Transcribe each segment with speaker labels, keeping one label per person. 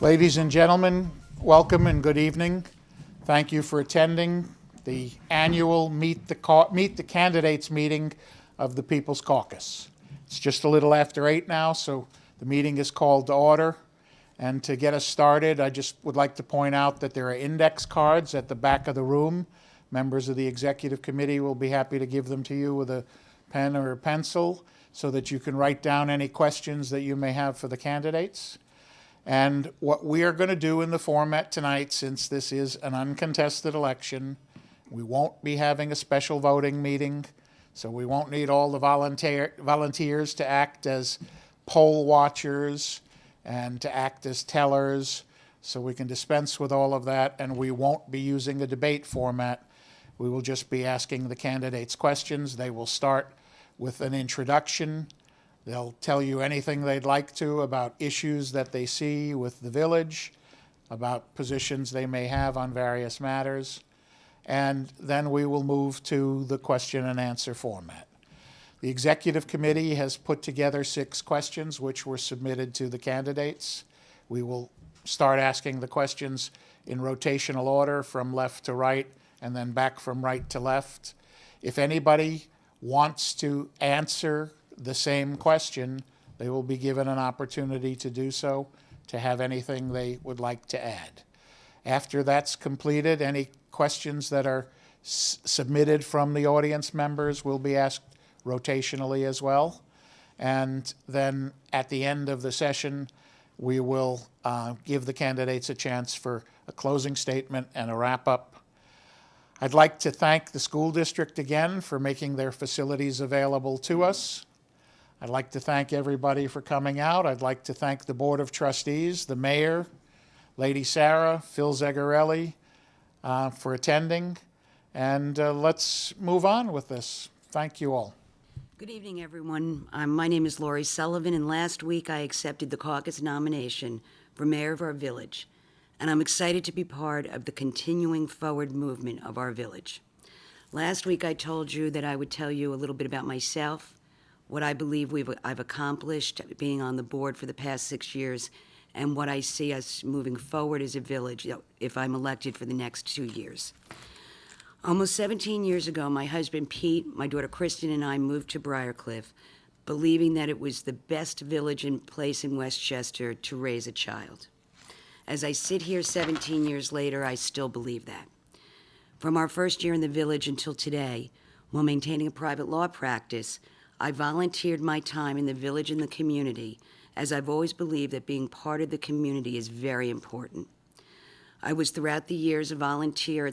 Speaker 1: Ladies and gentlemen, welcome and good evening. Thank you for attending the annual Meet the Candidates meeting of the People's Caucus. It's just a little after 8 now, so the meeting is called to order. And to get us started, I just would like to point out that there are index cards at the back of the room. Members of the executive committee will be happy to give them to you with a pen or a pencil so that you can write down any questions that you may have for the candidates. And what we are going to do in the format tonight, since this is an uncontested election, we won't be having a special voting meeting, so we won't need all the volunteers to act as poll watchers and to act as tellers, so we can dispense with all of that, and we won't be using a debate format. We will just be asking the candidates questions. They will start with an introduction. They'll tell you anything they'd like to about issues that they see with the village, about positions they may have on various matters, and then we will move to the question and answer format. The executive committee has put together 6 questions which were submitted to the candidates. We will start asking the questions in rotational order from left to right and then back from right to left. If anybody wants to answer the same question, they will be given an opportunity to do so, to have anything they would like to add. After that's completed, any questions that are submitted from the audience members will be asked rotationally as well. And then at the end of the session, we will give the candidates a chance for a closing statement and a wrap-up. I'd like to thank the school district again for making their facilities available to us. I'd like to thank everybody for coming out. I'd like to thank the Board of Trustees, the Mayor, Lady Sarah, Phil Zegarelli for attending. And let's move on with this. Thank you all.
Speaker 2: Good evening, everyone. My name is Lori Sullivan, and last week I accepted the caucus nomination for mayor of our village, and I'm excited to be part of the continuing forward movement of our village. Last week I told you that I would tell you a little bit about myself, what I believe I've accomplished being on the board for the past 6 years, and what I see us moving forward as a village if I'm elected for the next 2 years. Almost 17 years ago, my husband Pete, my daughter Kristen, and I moved to Briarcliff, believing that it was the best village and place in Westchester to raise a child. As I sit here 17 years later, I still believe that. From our first year in the village until today, while maintaining a private law practice, I volunteered my time in the village and the community, as I've always believed that being part of the community is very important. I was throughout the years a volunteer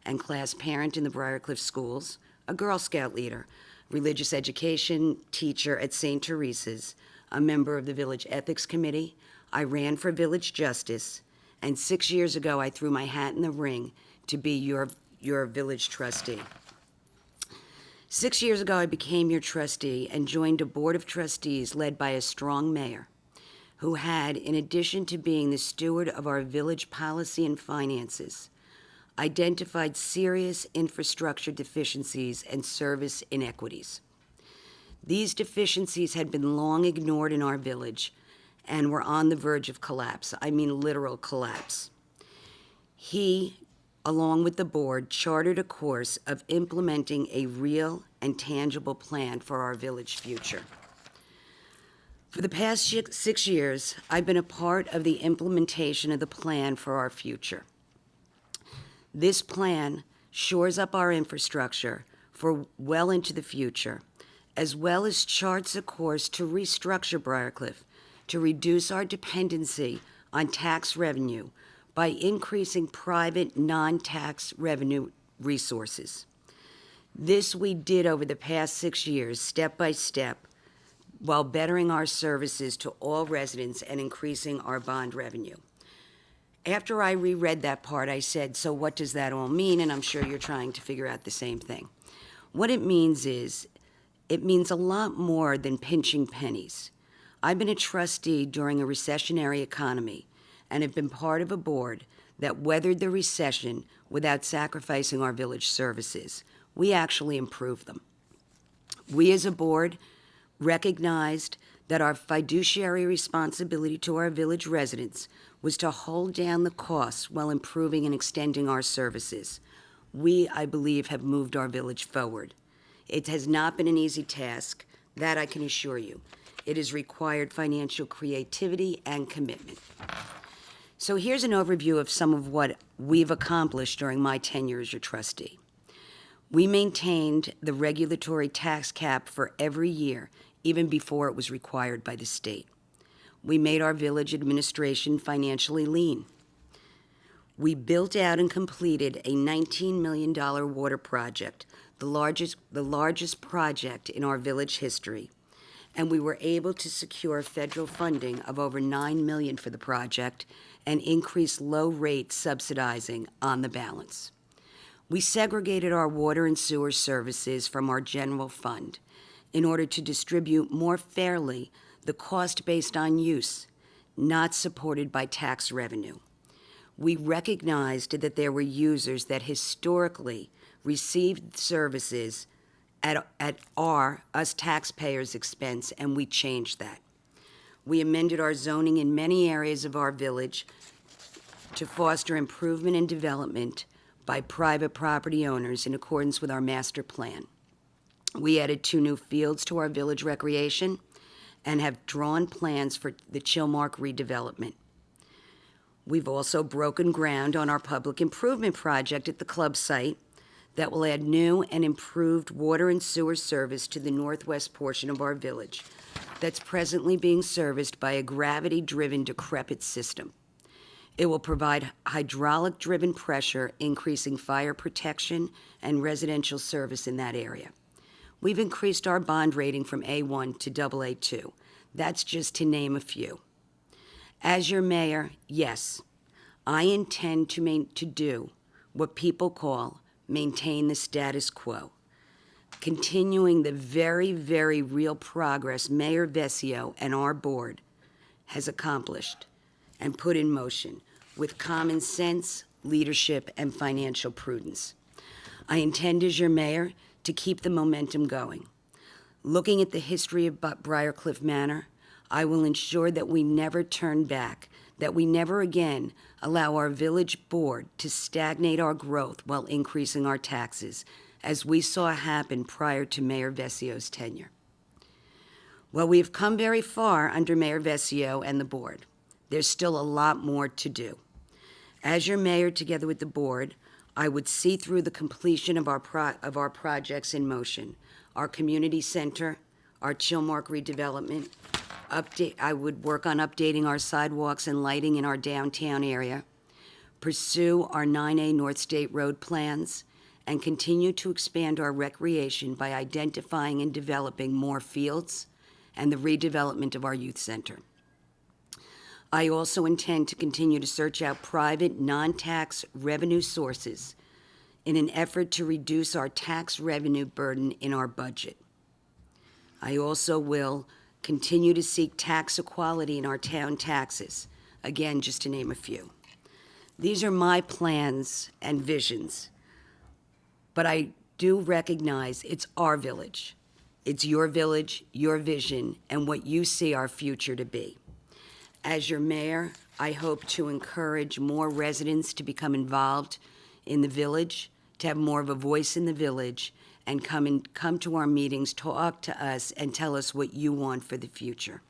Speaker 2: and class parent in the Briarcliff schools, a Girl Scout leader, religious education teacher at St. Teresa's, a member of the village ethics committee. I ran for village justice, and 6 years ago I threw my hat in the ring to be your village trustee. 6 years ago, I became your trustee and joined a board of trustees led by a strong mayor who had, in addition to being the steward of our village policy and finances, identified serious infrastructure deficiencies and service inequities. These deficiencies had been long ignored in our village and were on the verge of collapse. I mean literal collapse. He, along with the board, chartered a course of implementing a real and tangible plan for our village future. For the past 6 years, I've been a part of the implementation of the plan for our future. This plan shores up our infrastructure for well into the future, as well as charts a course to restructure Briarcliff to reduce our dependency on tax revenue by increasing private non-tax revenue resources. This we did over the past 6 years, step by step, while bettering our services to all residents and increasing our bond revenue. After I reread that part, I said, so what does that all mean? And I'm sure you're trying to figure out the same thing. What it means is, it means a lot more than pinching pennies. I've been a trustee during a recessionary economy and have been part of a board that weathered the recession without sacrificing our village services. We actually improved them. We as a board recognized that our fiduciary responsibility to our village residents was to hold down the costs while improving and extending our services. We, I believe, have moved our village forward. It has not been an easy task, that I can assure you. It has required financial creativity and commitment. So here's an overview of some of what we've accomplished during my tenure as your trustee. We maintained the regulatory tax cap for every year, even before it was required by the state. We made our village administration financially lean. We built out and completed a $19 million water project, the largest project in our village history. And we were able to secure federal funding of over $9 million for the project and increase low-rate subsidizing on the balance. We segregated our water and sewer services from our general fund in order to distribute more fairly the cost based on use, not supported by tax revenue. We recognized that there were users that historically received services at us taxpayers' expense, and we changed that. We amended our zoning in many areas of our village to foster improvement and development by private property owners in accordance with our master plan. We added 2 new fields to our village recreation and have drawn plans for the Chilmark redevelopment. We've also broken ground on our public improvement project at the club site that will add new and improved water and sewer service to the northwest portion of our village that's presently being serviced by a gravity-driven decrepit system. It will provide hydraulic-driven pressure, increasing fire protection and residential service in that area. We've increased our bond rating from A1 to AA2. That's just to name a few. As your mayor, yes, I intend to do what people call maintain the status quo, continuing the very, very real progress Mayor Vesio and our board has accomplished and put in motion with common sense, leadership, and financial prudence. I intend as your mayor to keep the momentum going. Looking at the history of Briarcliff Manor, I will ensure that we never turn back, that we never again allow our village board to stagnate our growth while increasing our taxes, as we saw happen prior to Mayor Vesio's tenure. Well, we have come very far under Mayor Vesio and the board. There's still a lot more to do. As your mayor, together with the board, I would see through the completion of our projects in motion, our community center, our Chilmark redevelopment. I would work on updating our sidewalks and lighting in our downtown area, pursue our 9A North State Road plans, and continue to expand our recreation by identifying and developing more fields and the redevelopment of our youth center. I also intend to continue to search out private, non-tax revenue sources in an effort to reduce our tax revenue burden in our budget. I also will continue to seek tax equality in our town taxes, again, just to name a few. These are my plans and visions, but I do recognize it's our village. It's your village, your vision, and what you see our future to be. As your mayor, I hope to encourage more residents to become involved in the village, to have more of a voice in the village, and come to our meetings, talk to us, and tell us what you want for the future.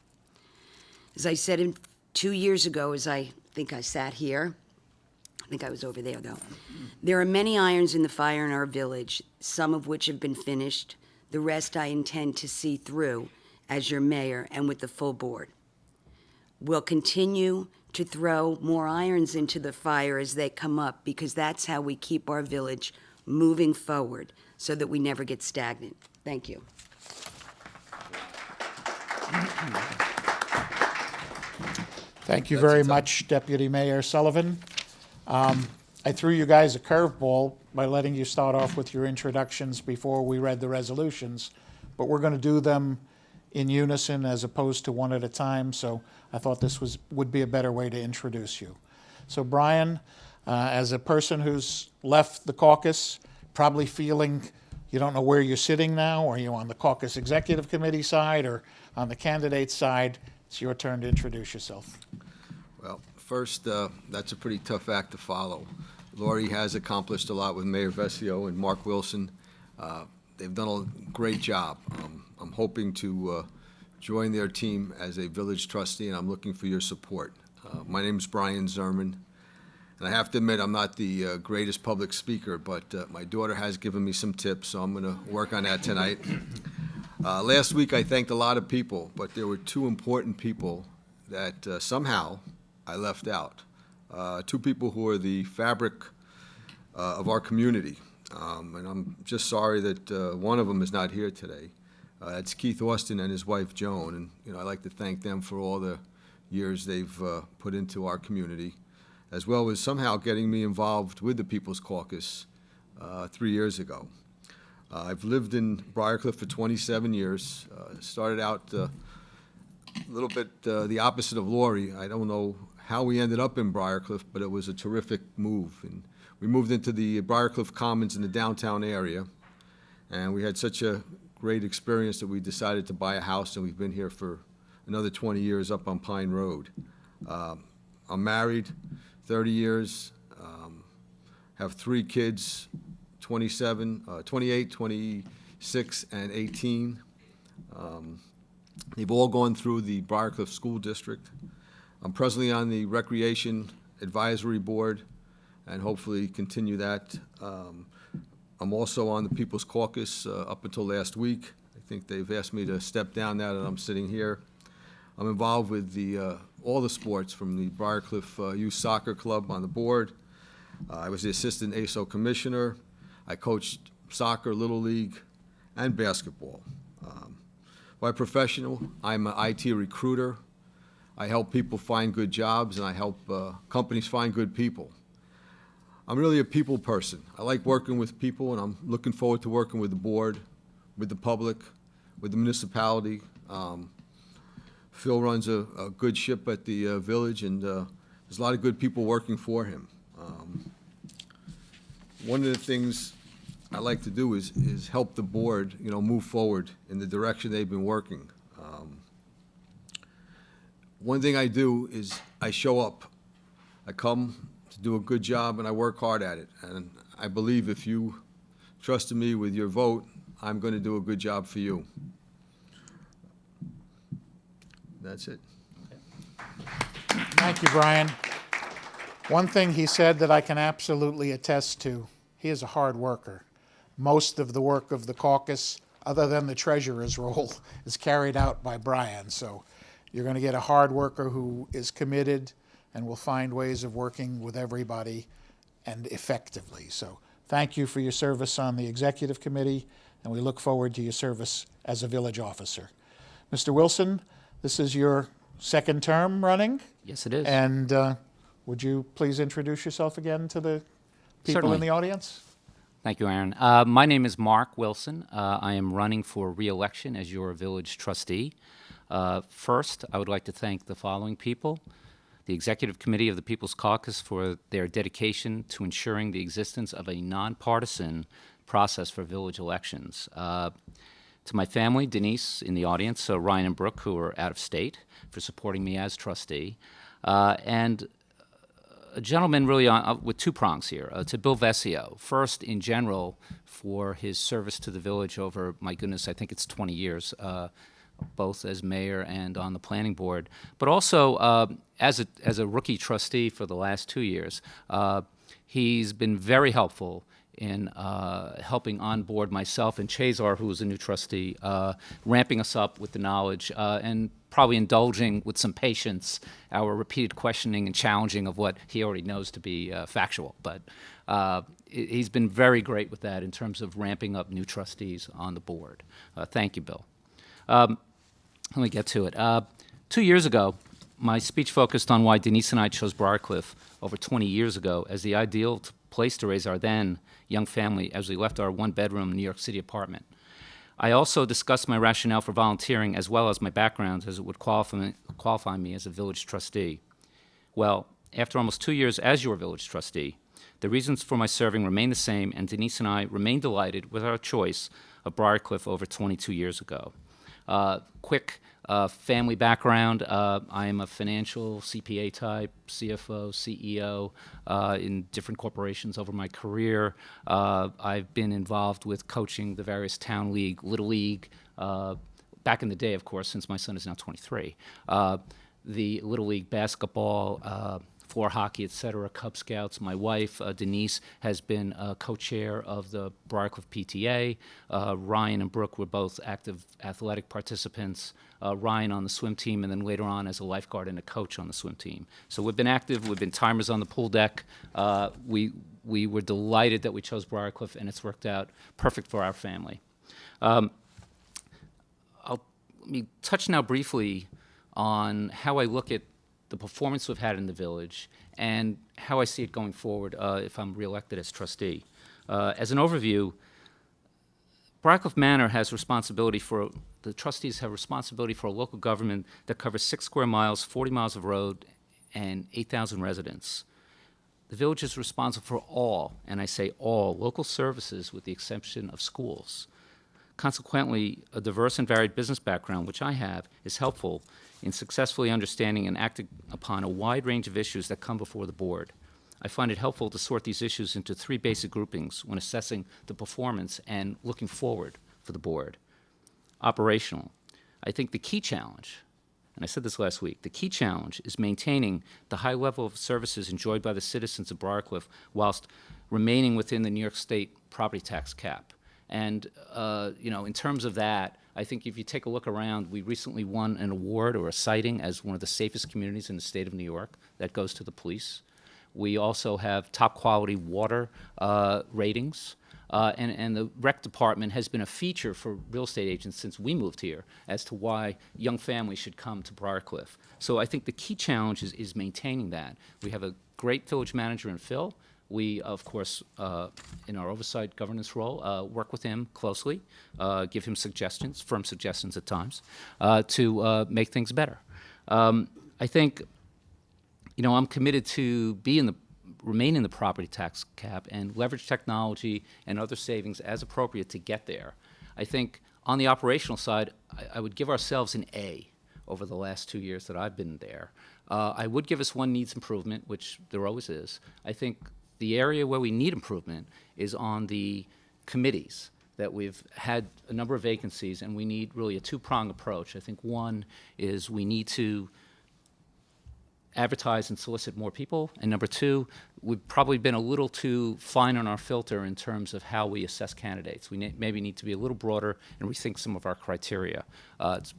Speaker 2: As I said 2 years ago, as I think I sat here, I think I was over there though, there are many irons in the fire in our village, some of which have been finished. The rest I intend to see through as your mayor and with the full board. We'll continue to throw more irons into the fire as they come up, because that's how we keep our village moving forward so that we never get stagnant. Thank you.
Speaker 1: Thank you very much, Deputy Mayor Sullivan. I threw you guys a curveball by letting you start off with your introductions before we read the resolutions, but we're going to do them in unison as opposed to one at a time, so I thought this would be a better way to introduce you. So Brian, as a person who's left the caucus, probably feeling you don't know where you're sitting now, are you on the caucus executive committee side or On the candidate side, it's your turn to introduce yourself.
Speaker 3: Well, first, that's a pretty tough act to follow. Lori has accomplished a lot with Mayor Vesio and Mark Wilson. They've done a great job. I'm hoping to join their team as a village trustee, and I'm looking for your support. My name is Brian Zerman, and I have to admit I'm not the greatest public speaker, but my daughter has given me some tips, so I'm going to work on that tonight. Last week I thanked a lot of people, but there were two important people that somehow I left out. Two people who are the fabric of our community. And I'm just sorry that one of them is not here today. It's Keith Austin and his wife Joan, and I'd like to thank them for all the years they've put into our community, as well as somehow getting me involved with the People's Caucus 3 years ago. I've lived in Briarcliff for 27 years. Started out a little bit the opposite of Lori. I don't know how we ended up in Briarcliff, but it was a terrific move. And we moved into the Briarcliff Commons in the downtown area, and we had such a great experience that we decided to buy a house, and we've been here for another 20 years up on Pine Road. I'm married, 30 years, have 3 kids, 28, 26, and 18. They've all gone through the Briarcliff School District. I'm presently on the Recreation Advisory Board and hopefully continue that. I'm also on the People's Caucus up until last week. I think they've asked me to step down now that I'm sitting here. I'm involved with all the sports, from the Briarcliff Youth Soccer Club on the board. I was the Assistant ASO Commissioner. I coached soccer, Little League, and basketball. By professional, I'm an IT recruiter. I help people find good jobs, and I help companies find good people. I'm really a people person. I like working with people, and I'm looking forward to working with the board, with the public, with the municipality. Phil runs a good ship at the village, and there's a lot of good people working for him. One of the things I like to do is help the board, move forward in the direction they've been working. One thing I do is I show up. I come to do a good job, and I work hard at it. And I believe if you trusted me with your vote, I'm going to do a good job for you. That's it.
Speaker 1: Thank you, Brian. One thing he said that I can absolutely attest to, he is a hard worker. Most of the work of the caucus, other than the treasurer's role, is carried out by Brian. So you're going to get a hard worker who is committed and will find ways of working with everybody and effectively. So thank you for your service on the executive committee, and we look forward to your service as a village officer. Mr. Wilson, this is your second term running.
Speaker 4: Yes, it is.
Speaker 1: And would you please introduce yourself again to the people
Speaker 4: Certainly.
Speaker 1: in the audience?
Speaker 4: Thank you, Aaron. My name is Mark Wilson. I am running for re-election as your village trustee. First, I would like to thank the following people: the Executive Committee of the People's Caucus for their dedication to ensuring the existence of a nonpartisan process for village elections. To my family, Denise in the audience, Ryan and Brooke, who are out of state, for supporting me as trustee. And a gentleman really with two prongs here, to Bill Vesio. First, in general, for his service to the village over, my goodness, I think it's 20 years, both as mayor and on the planning board, but also as a rookie trustee for the last 2 years. He's been very helpful in helping onboard myself and Chazar, who is a new trustee, ramping us up with the knowledge and probably indulging with some patience our repeated questioning and challenging of what he already knows to be factual. But he's been very great with that in terms of ramping up new trustees on the board. Thank you, Bill. Let me get to it. 2 years ago, my speech focused on why Denise and I chose Briarcliff over 20 years ago as the ideal place to raise our then young family as we left our one-bedroom New York City apartment. I also discussed my rationale for volunteering as well as my background as it would qualify me as a village trustee. Well, after almost 2 years as your village trustee, the reasons for my serving remain the same, and Denise and I remain delighted with our choice of Briarcliff over 22 years ago. Quick Family background, I am a financial CPA type, CFO, CEO in different corporations over my career. I've been involved with coaching the various town league, little league, back in the day, of course, since my son is now 23. The little league basketball, floor hockey, et cetera, Cub Scouts. My wife, Denise, has been co-chair of the Briarcliff PTA. Ryan and Brooke were both active athletic participants. Ryan on the swim team, and then later on as a lifeguard and a coach on the swim team. So we've been active. We've been timers on the pool deck. We were delighted that we chose Briarcliff, and it's worked out perfect for our family. Let me touch now briefly on how I look at the performance we've had in the village, and how I see it going forward if I'm reelected as trustee. As an overview, Briarcliff Manor has responsibility for, the trustees have responsibility for a local government that covers 6 square miles, 40 miles of road, and 8,000 residents. The village is responsible for all, and I say all, local services with the exception of schools. Consequently, a diverse and varied business background, which I have, is helpful in successfully understanding and acting upon a wide range of issues that come before the board. I find it helpful to sort these issues into 3 basic groupings when assessing the performance and looking forward for the board. Operational. I think the key challenge, and I said this last week, the key challenge is maintaining the high level of services enjoyed by the citizens of Briarcliff whilst remaining within the New York State property tax cap. And, in terms of that, I think if you take a look around, we recently won an award or a citing as one of the safest communities in the state of New York. That goes to the police. We also have top quality water ratings. And the rec department has been a feature for real estate agents since we moved here as to why young families should come to Briarcliff. So I think the key challenge is maintaining that. We have a great village manager in Phil. We, of course, in our oversight governance role, work with him closely, give him suggestions, firm suggestions at times, to make things better. I think, I'm committed to remain in the property tax cap and leverage technology and other savings as appropriate to get there. I think on the operational side, I would give ourselves an A over the last 2 years that I've been there. I would give us one needs improvement, which there always is. I think the area where we need improvement is on the committees, that we've had a number of vacancies, and we need really a 2-pronged approach. I think one is we need to advertise and solicit more people, and number 2, we've probably been a little too fine on our filter in terms of how we assess candidates. We maybe need to be a little broader and rethink some of our criteria,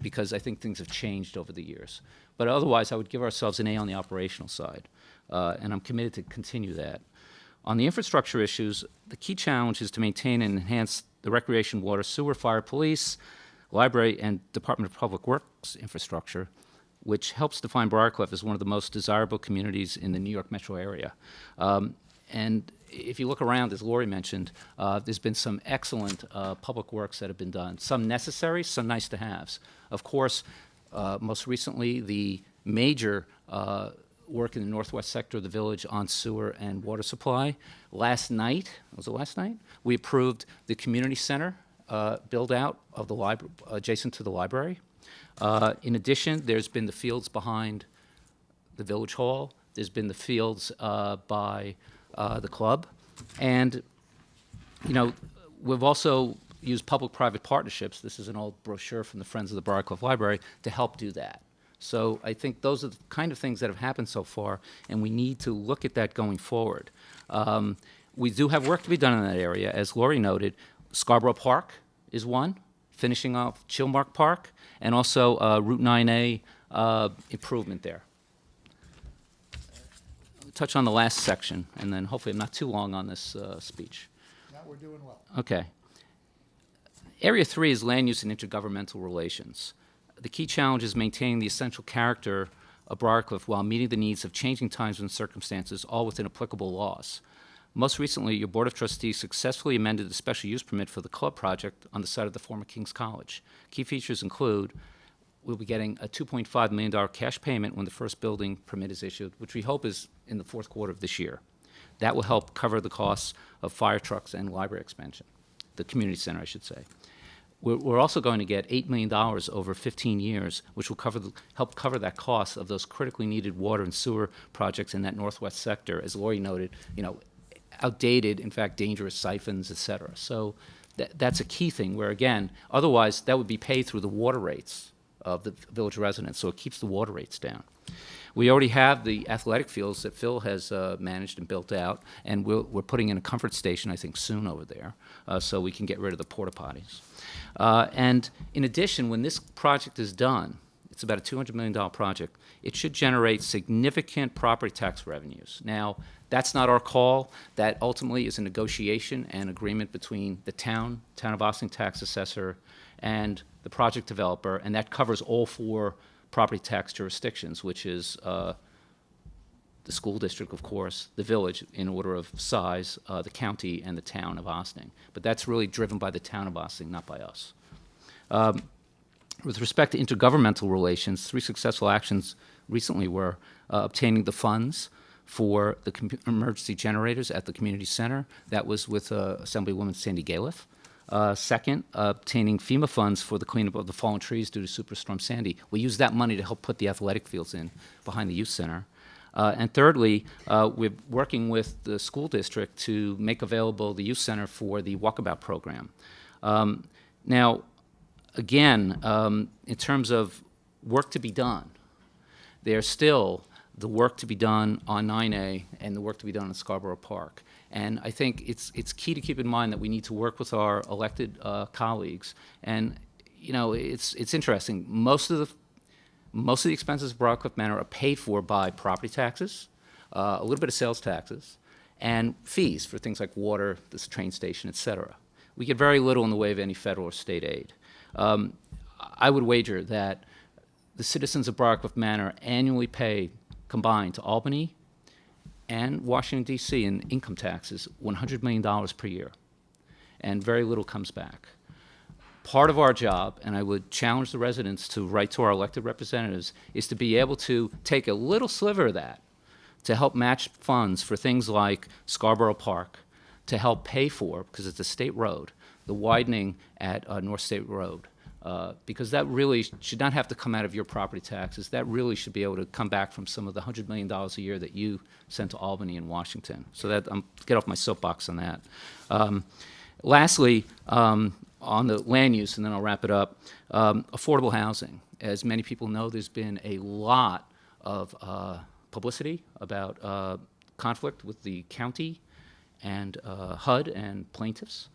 Speaker 4: because I think things have changed over the years. But otherwise, I would give ourselves an A on the operational side, and I'm committed to continue that. On the infrastructure issues, the key challenge is to maintain and enhance the recreation, water, sewer, fire, police, library, and Department of Public Works infrastructure, which helps define Briarcliff as one of the most desirable communities in the New York metro area. And if you look around, as Lori mentioned, there's been some excellent public works that have been done, some necessary, some nice to haves. Of course, most recently, the major work in the northwest sector of the village on sewer and water supply. Last night, was it last night? We approved the community center build-out of the library, adjacent to the library. In addition, there's been the fields behind the village hall. There's been the fields by the club. And, we've also used public-private partnerships. This is an old brochure from the Friends of the Briarcliff Library to help do that. So I think those are the kind of things that have happened so far, and we need to look at that going forward. We do have work to be done in that area. As Lori noted, Scarborough Park is one, finishing off Chilmark Park, and also Route 9A improvement there. Touch on the last section, and then hopefully I'm not too long on this speech.
Speaker 1: No, we're doing well.
Speaker 4: Okay. Area 3 is land use and intergovernmental relations. The key challenge is maintaining the essential character of Briarcliff while meeting the needs of changing times and circumstances, all within applicable laws. Most recently, your Board of Trustees successfully amended the special use permit for the club project on the site of the former King's College. Key features include we'll be getting a $2.5 million cash payment when the first building permit is issued, which we hope is in the 4th quarter of this year. That will help cover the costs of fire trucks and library expansion, the community center, I should say. we're also going to get $8 million over 15 years, which will help cover that cost of those critically needed water and sewer projects in that northwest sector, as Lori noted, outdated, in fact, dangerous siphons, et cetera. So that's a key thing where, again, otherwise that would be paid through the water rates of the village residents, so it keeps the water rates down. We already have the athletic fields that Phil has managed and built out, and we're putting in a comfort station, I think, soon over there, so we can get rid of the porta potties. And in addition, when this project is done, it's about a $200 million project, it should generate significant property tax revenues. Now, that's not our call. That ultimately is a negotiation and agreement between the town of Austin tax assessor, and the project developer, and that covers all 4 property tax jurisdictions, which is the school district, of course, the village in order of size, the county, and the town of Austin. But that's really driven by the town of Austin, not by us. With respect to intergovernmental relations, 3 successful actions recently were obtaining the funds for the emergency generators at the community center. That was with Assemblywoman Sandy Galiff. Second, obtaining FEMA funds for the cleanup of the fallen trees due to Superstorm Sandy. We use that money to help put the athletic fields in behind the youth center. And thirdly, we're working with the school district to make available the youth center for the walkabout program. Now, again, in terms of work to be done, there's still the work to be done on 9A and the work to be done in Scarborough Park. And I think it's key to keep in mind that we need to work with our elected colleagues. And it's interesting. Most of the expenses of Briarcliff Manor are paid for by property taxes, a little bit of sales taxes, and fees for things like water, this train station, et cetera. We get very little in the way of any federal or state aid. I would wager that the citizens of Briarcliff Manor annually pay combined to Albany and Washington, D.C. in income taxes $100 million per year, and very little comes back. Part of our job, and I would challenge the residents to write to our elected representatives, is to be able to take a little sliver of that to help match funds for things like Scarborough Park, to help pay for, because it's a state road, the widening at North State Road. Because that really should not have to come out of your property taxes. That really should be able to come back from some of the $100 million a year that you send to Albany and Washington. So that get off my soapbox on that. Lastly, on the land use, and then I'll wrap it up, affordable housing. As many people know, there's been a lot of publicity about conflict with the county and HUD and plaintiffs.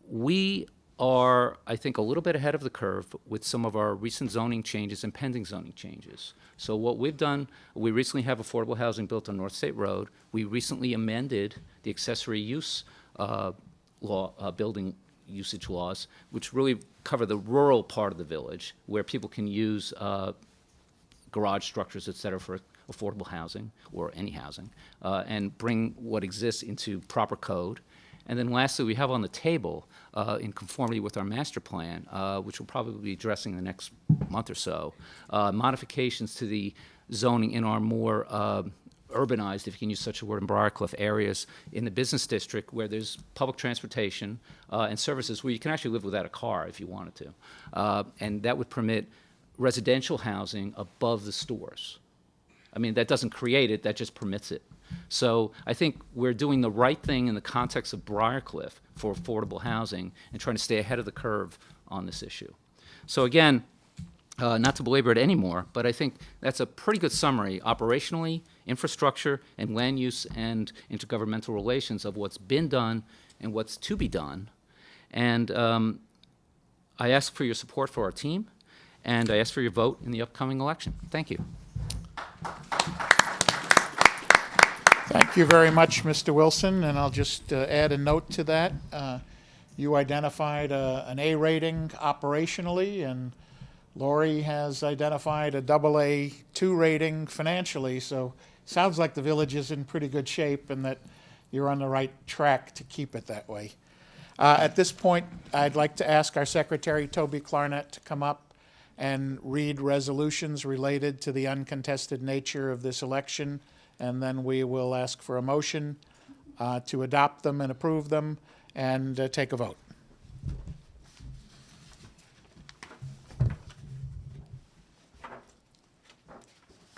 Speaker 4: We are, I think, a little bit ahead of the curve with some of our recent zoning changes and pending zoning changes. So what we've done, we recently have affordable housing built on North State Road. We recently amended the accessory use building usage laws, which really cover the rural part of the village where people can use garage structures, et cetera, for affordable housing or any housing, and bring what exists into proper code. And then lastly, we have on the table, in conformity with our master plan, which we'll probably be addressing in the next month or so, modifications to the zoning in our more urbanized, if you can use such a word, in Briarcliff areas in the business district where there's public transportation and services where you can actually live without a car if you wanted to. And that would permit residential housing above the stores. I mean, that doesn't create it, that just permits it. So I think we're doing the right thing in the context of Briarcliff for affordable housing and trying to stay ahead of the curve on this issue. So again, not to belabor it anymore, but I think that's a pretty good summary operationally, infrastructure, and land use and intergovernmental relations of what's been done and what's to be done. And I ask for your support for our team, and I ask for your vote in the upcoming election. Thank you.
Speaker 1: Thank you very much, Mr. Wilson, and I'll just add a note to that. You identified an A rating operationally, and Lori has identified a AA2 rating financially, so sounds like the village is in pretty good shape and that you're on the right track to keep it that way. At this point, I'd like to ask our Secretary, Toby Clarnett, to come up and read resolutions related to the uncontested nature of this election, and then we will ask for a motion to adopt them and approve them and take a vote.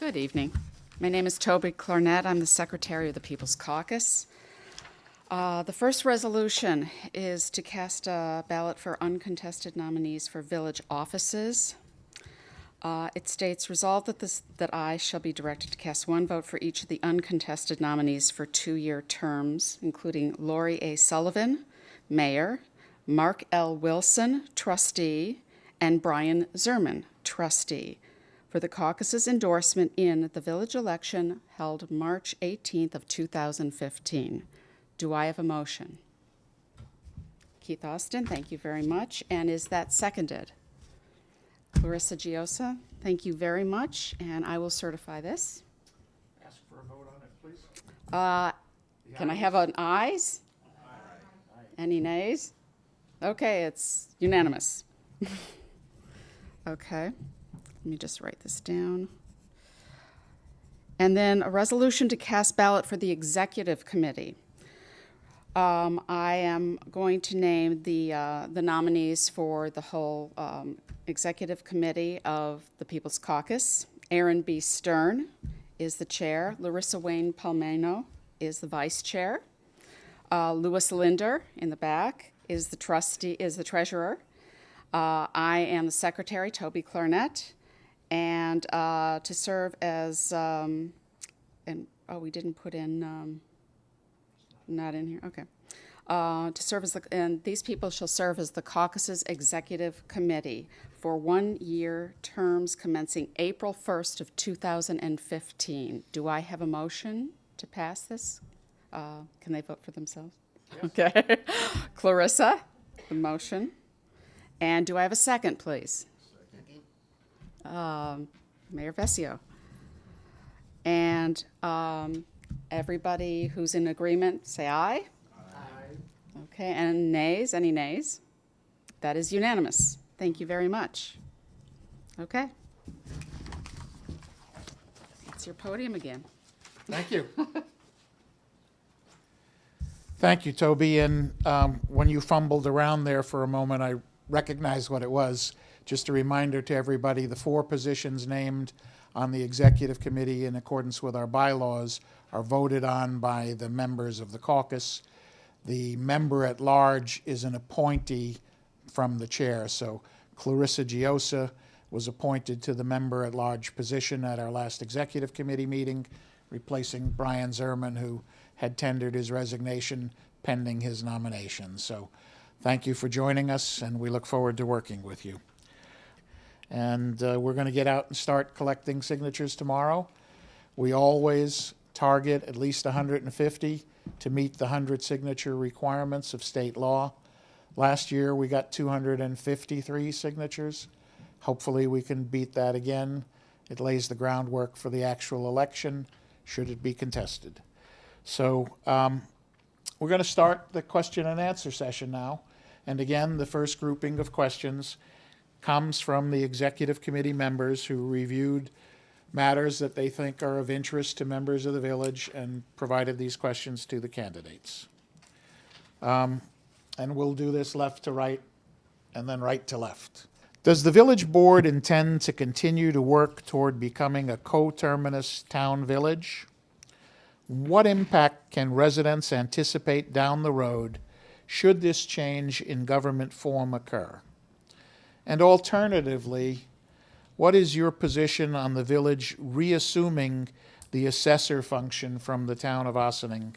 Speaker 5: Good evening. My name is Toby Clarnett. I'm the Secretary of the People's Caucus. The first resolution is to cast a ballot for uncontested nominees for village offices. It states, resolved that I shall be directed to cast one vote for each of the uncontested nominees for 2-year terms, including Lori A. Sullivan, Mayor, Mark L. Wilson, Trustee, and Brian Zerman, Trustee, for the caucus's endorsement in the village election held March 18th of 2015. Do I have a motion? Keith Austin, thank you very much. And is that seconded? Clarissa Giosa, thank you very much, and I will certify this.
Speaker 1: Ask for a vote on it, please.
Speaker 5: Can I have an ayes? Aye. Any nays? Okay, it's unanimous. Okay, let me just write this down. And then a resolution to cast ballot for the executive committee. I am going to name the nominees for the whole executive committee of the People's Caucus. Aaron B. Stern is the chair. Larissa Wayne Palmeno is the vice chair. Louis Linder in the back is the trustee, is the treasurer. I am the secretary, Toby Clarnett, and to serve as we didn't put in. Not in here, okay. To serve as and these people shall serve as the caucus's executive committee for 1-year terms commencing April 1st of 2015. Do I have a motion to pass this? Can they vote for themselves? Yes. Okay. Clarissa, the motion. And do I have a second, please? Second. Mayor Vesio. And everybody who's in agreement, say aye. Aye. Okay, and nays? Any nays? That is unanimous. Thank you very much. Okay. It's your podium again.
Speaker 1: Thank you. Thank you, Toby. And when you fumbled around there for a moment, I recognized what it was. Just a reminder to everybody, the 4 positions named on the executive committee in accordance with our bylaws are voted on by the members of the caucus. The member at large is an appointee from the chair. So Clarissa Giosa was appointed to the member at large position at our last executive committee meeting, replacing Brian Zerman, who had tendered his resignation pending his nomination. So thank you for joining us, and we look forward to working with you. And we're going to get out and start collecting signatures tomorrow. We always target at least 150 to meet the 100 signature requirements of state law. Last year we got 253 signatures. Hopefully we can beat that again. It lays the groundwork for the actual election, should it be contested. So we're going to start the question and answer session now. And again, the first grouping of questions comes from the executive committee members who reviewed matters that they think are of interest to members of the village and provided these questions to the candidates. And we'll do this left to right and then right to left. Does the village board intend to continue to work toward becoming a coterminous town village? What impact can residents anticipate down the road should this change in government form occur? And alternatively, what is your position on the village reassuming the assessor function from the town of Ossining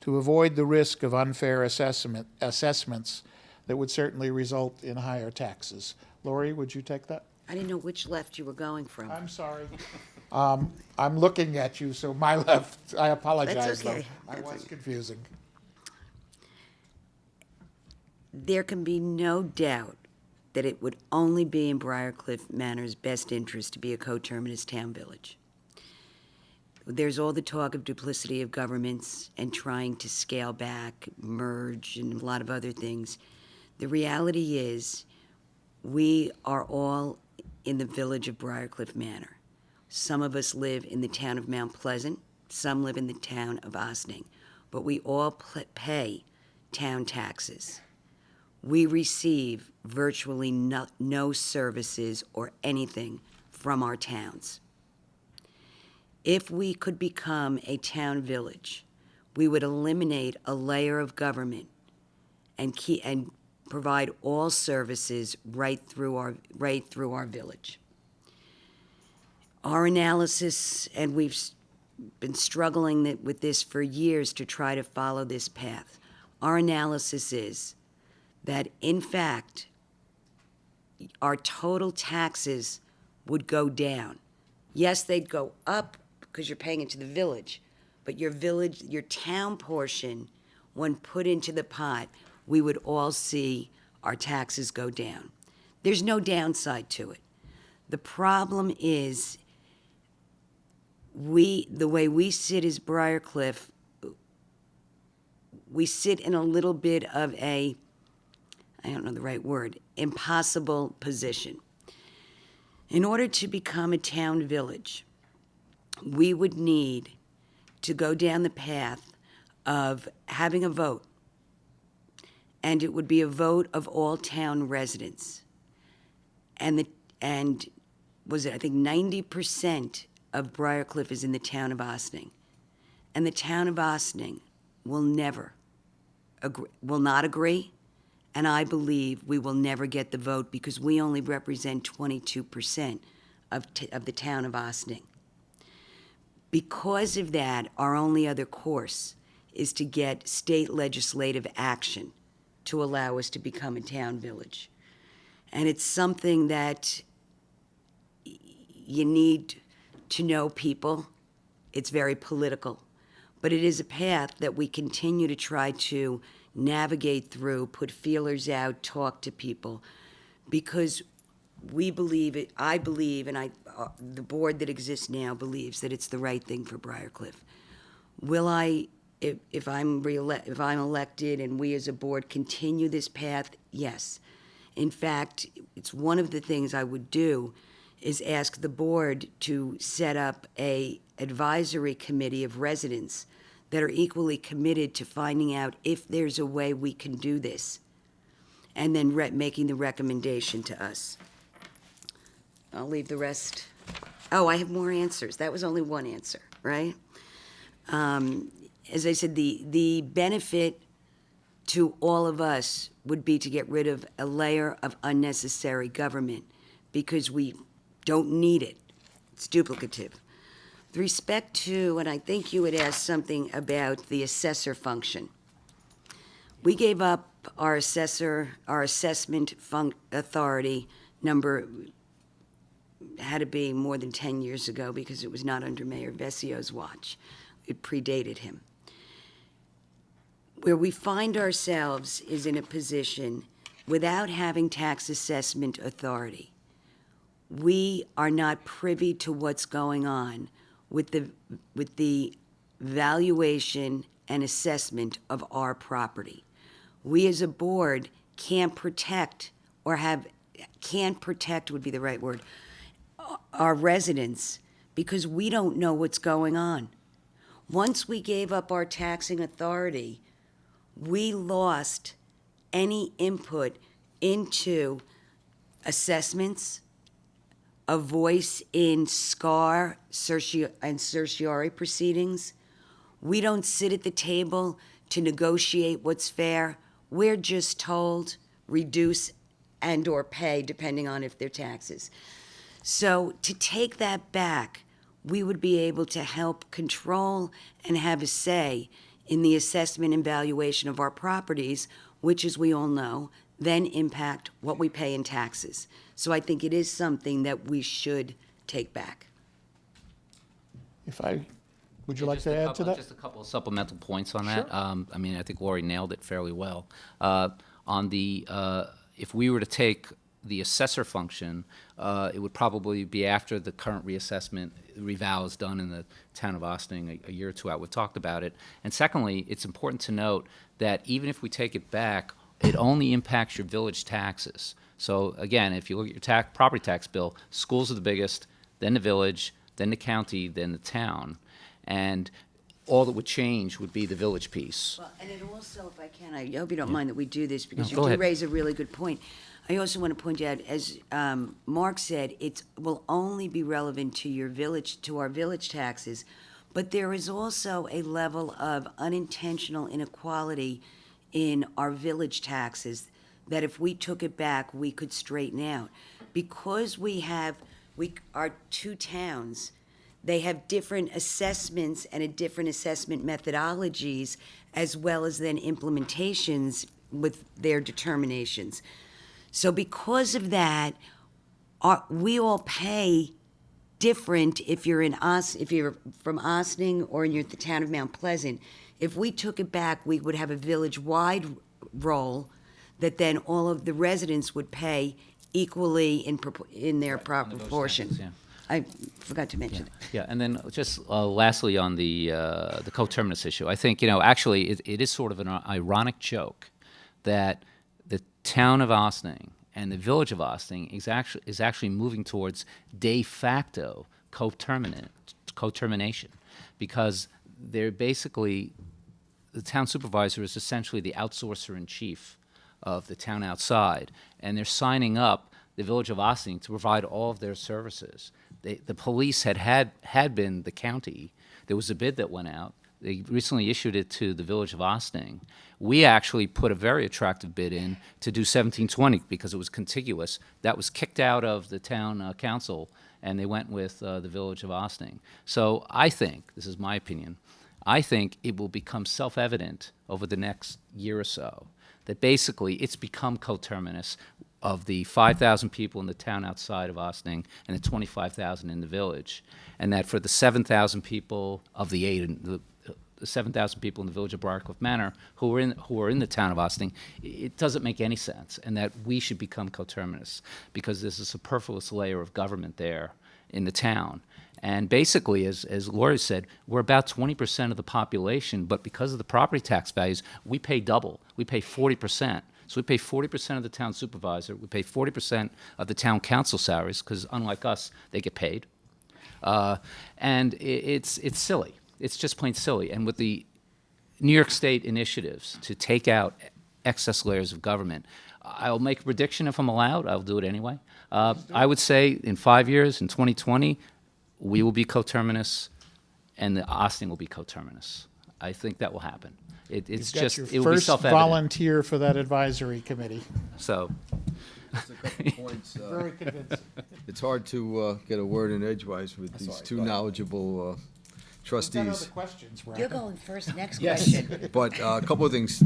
Speaker 1: to avoid the risk of unfair assessments that would certainly result in higher taxes? Lori, would you take that?
Speaker 2: I didn't know which left you were going from.
Speaker 1: I'm sorry. I'm looking at you, so my left. I apologize.
Speaker 2: That's okay.
Speaker 1: Though. I was confusing.
Speaker 2: There can be no doubt that it would only be in Briarcliff Manor's best interest to be a coterminous town village. There's all the talk of duplicity of governments and trying to scale back, merge, and a lot of other things. The reality is we are all in the village of Briarcliff Manor. Some of us live in the town of Mount Pleasant, some live in the town of Ossining, but we all pay town taxes. We receive virtually no services or anything from our towns. If we could become a town village, we would eliminate a layer of government and provide all services right through our village. Our analysis, and we've been struggling with this for years to try to follow this path. Our analysis is that, in fact, our total taxes would go down. Yes, they'd go up because you're paying into the village, but your town portion, when put into the pot, we would all see our taxes go down. There's no downside to it. The problem is, the way we sit as Briarcliff, we sit in a little bit of a, I don't know the right word, impossible position. In order to become a town village, we would need to go down the path of having a vote, and it would be a vote of all town residents. And was it, I think 90% of Briarcliff is in the town of Ossining. And the town of Ossining will not agree, and I believe we will never get the vote because we only represent 22% of the town of Ossining. Because of that, our only other course is to get state legislative action to allow us to become a town village. And it's something that you need to know people. It's very political. But it is a path that we continue to try to navigate through, put feelers out, talk to people, because we believe it, I believe, and the board that exists now believes that it's the right thing for Briarcliff. Will I, if I'm elected and we as a board continue this path? Yes. In fact, it's one of the things I would do is ask the board to set up a advisory committee of residents that are equally committed to finding out if there's a way we can do this, and then making the recommendation to us. I'll leave the rest. Oh, I have more answers. That was only one answer, right? As I said, the benefit to all of us would be to get rid of a layer of unnecessary government because we don't need it. It's duplicative. With respect to, and I think you had asked something about the assessor function. We gave up our assessment authority number, had to be more than 10 years ago because it was not under Mayor Vessio's watch. It predated him. Where we find ourselves is in a position without having tax assessment authority. We are not privy to what's going on with the valuation and assessment of our property. We as a board can't protect would be the right word, our residents, because we don't know what's going on. Once we gave up our taxing authority, we lost any input into assessments, a voice in SCAR and certiorari proceedings. We don't sit at the table to negotiate what's fair. We're just told reduce and or pay depending on if they're taxes. So to take that back, we would be able to help control and have a say in the assessment and valuation of our properties, which, as we all know, then impact what we pay in taxes. So I think it is something that we should take back.
Speaker 1: Would you like to add to that?
Speaker 4: Just a couple of supplemental points on
Speaker 1: Sure.
Speaker 4: that. I mean, I think Lori nailed it fairly well. If we were to take the assessor function, it would probably be after the current reassessment reval is done in the town of Ossining a year or two out. We've talked about it. And secondly, it's important to note that even if we take it back, it only impacts your village taxes. So again, if you look at your property tax bill, schools are the biggest, then the village, then the county, then the town. And all that would change would be the village piece.
Speaker 2: Well, and it also, if I can, I hope you don't mind that we do this because
Speaker 4: No,
Speaker 2: you
Speaker 4: go
Speaker 2: do
Speaker 4: ahead.
Speaker 2: raise a really good point. I also want to point out, as Mark said, it will only be relevant to our village taxes, but there is also a level of unintentional inequality in our village taxes that if we took it back, we could straighten out. Because our two towns, they have different assessments and a different assessment methodologies, as well as then implementations with their determinations. So because of that, we all pay different if you're from Ossining or you're the town of Mount Pleasant. If we took it back, we would have a village-wide roll that then all of the residents would pay equally in their proper proportion.
Speaker 4: taxes, yeah.
Speaker 2: I forgot to mention.
Speaker 4: Yeah, and then just lastly on the coterminous issue, I think, actually it is sort of an ironic joke that the town of Ossining and the village of Ossining is actually moving towards de facto cotermination, because they're basically, the town supervisor is essentially the outsourcer in chief of the town outside, and they're signing up the village of Ossining to provide all of their services. The police had been the county. There was a bid that went out. They recently issued it to the village of Ossining. We actually put a very attractive bid in to do 1720 because it was contiguous. That was kicked out of the town council, and they went with the village of Ossining. So I think, this is my opinion, I think it will become self-evident over the next year or so that basically it's become coterminous of the 5,000 people in the town outside of Ossining and the 25,000 in the village, and that for the 7,000 people of the 7,000 people in the village of Briarcliff Manor who are in the town of Ossining, it doesn't make any sense, and that we should become coterminous because there's a superfluous layer of government there in the town. And basically, as Lori said, we're about 20% of the population, but because of the property tax values, we pay double. We pay 40%. So we pay 40% of the town supervisor. We pay 40% of the town council salaries because, unlike us, they get paid. And it's silly. It's just plain silly. And with the New York State initiatives to take out excess layers of government, I'll make a prediction if I'm allowed. I'll do it anyway. I would say in 5 years, in 2020, we will be coterminous, and the Ossining will be coterminous. I think that will happen. It's
Speaker 1: You've got
Speaker 4: just
Speaker 1: your
Speaker 4: it will be
Speaker 1: first
Speaker 4: self-evident.
Speaker 1: volunteer for that advisory committee.
Speaker 4: So
Speaker 3: Just a couple points.
Speaker 1: Very convincing.
Speaker 3: It's hard to get a word in edgewise with these two knowledgeable
Speaker 1: We've got
Speaker 3: trustees.
Speaker 1: other questions,
Speaker 2: You're
Speaker 1: Brad.
Speaker 2: going first, next
Speaker 1: Yes.
Speaker 2: question.
Speaker 3: But a couple of things.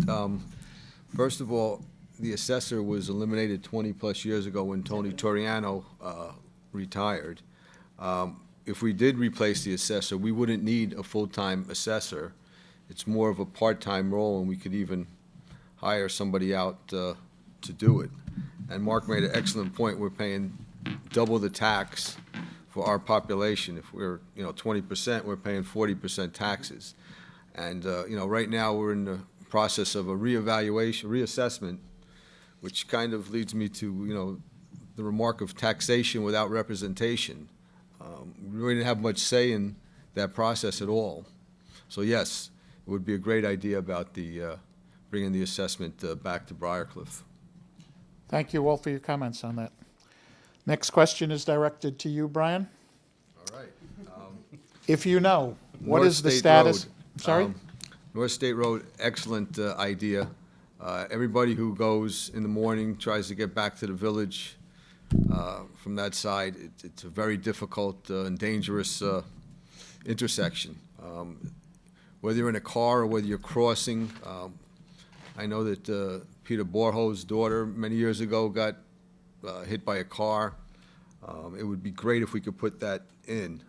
Speaker 3: First of all, the assessor was eliminated 20-plus years ago when Tony Toriano retired. If we did replace the assessor, we wouldn't need a full-time assessor. It's more of a part-time role, and we could even hire somebody out to do it. And Mark made an excellent point. We're paying double the tax for our population. If we're, 20%, we're paying 40% taxes. And, right now, we're in the process of a reassessment, which kind of leads me to, the remark of taxation without representation. We really didn't have much say in that process at all. So, yes, it would be a great idea about bringing the assessment back to Briarcliff.
Speaker 1: Thank you all for your comments on that. Next question is directed to you, Brian.
Speaker 3: All right.
Speaker 1: If you know, what
Speaker 3: North
Speaker 1: is the
Speaker 3: State
Speaker 1: status?
Speaker 3: Road.
Speaker 1: Sorry?
Speaker 3: North State Road, excellent idea. Everybody who goes in the morning tries to get back to the village from that side. It's a very difficult and dangerous intersection. Whether you're in a car or whether you're crossing, I know that Peter Borjo's daughter many years ago got hit by a car. It would be great if we could put that in.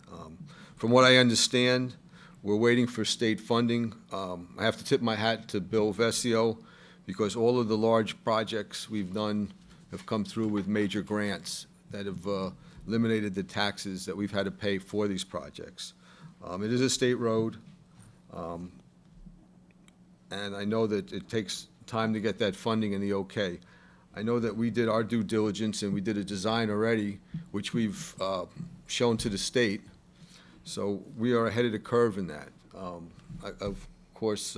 Speaker 3: From what I understand, we're waiting for state funding. I have to tip my hat to Bill Vesio because all of the large projects we've done have come through with major grants that have eliminated the taxes that we've had to pay for these projects. It is a state road, and I know that it takes time to get that funding and the okay. I know that we did our due diligence and we did a design already, which we've shown to the state. So we are ahead of the curve in that. Of course,